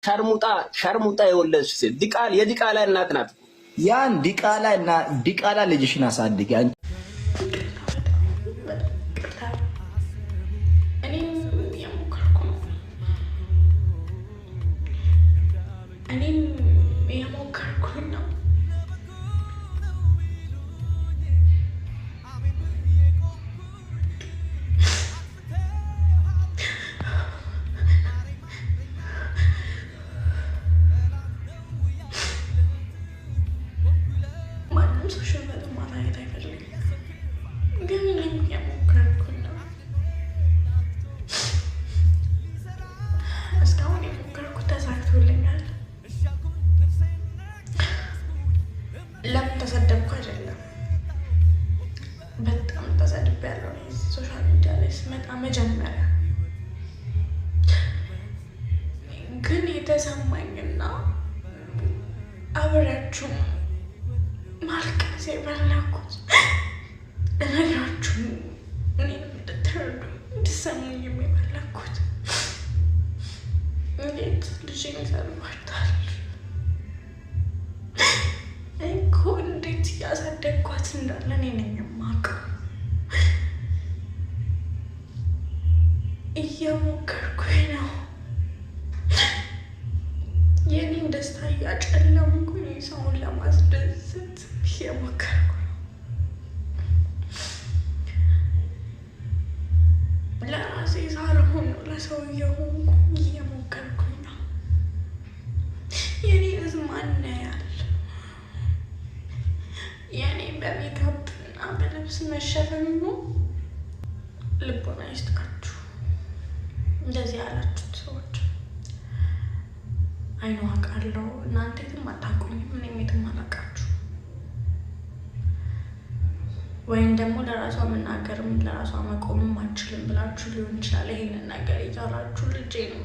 ሸርሙጣ የወለደች ሴት የዲቃላ እናት ናት። ያን ዲቃላ ልጅሽን አሳድጊ። ለምን ተሰደብኩ አይደለም፣ በጣም ተሰድቤያለሁ። ሶሻል ሚዲያ ላይ ስመጣ መጀመሪያ ግን የተሰማኝና አብሬያችሁ ማልቀስ የፈለኩት እነግራችሁ እኔን እንድትረዱ እንድትሰሙኝ የሚፈለኩት እንዴት ልጄን ይሰልባታል እኮ እንዴት ያሳደግኳት እንዳለ እኔ ነኝ የማውቀው። እየሞከርኩኝ ነው የኔን ደስታ እያጨለምኩኝ ሰውን ለማስደሰት እየሞከርኩ ነው። ለራሴ ሳልሆን ነው ለሰው እየሆንኩኝ እየሞከርኩኝ ነው። የኔንስ ማን ያያል? የኔ በሜካፕ እና በልብስ መሸፈን ነው። ልቦና ይስጣችሁ እንደዚህ ያላችሁት ሰዎች። አይኖ አውቃለሁ እናንተ የትም አታውቁኝም፣ እኔም የትም አላውቃችሁ። ወይም ደግሞ ለራሷ መናገርም ለራሷ መቆምም አችልም ብላችሁ ሊሆን ይችላል ይሄንን ነገር ይዛላችሁ ልጄ ነው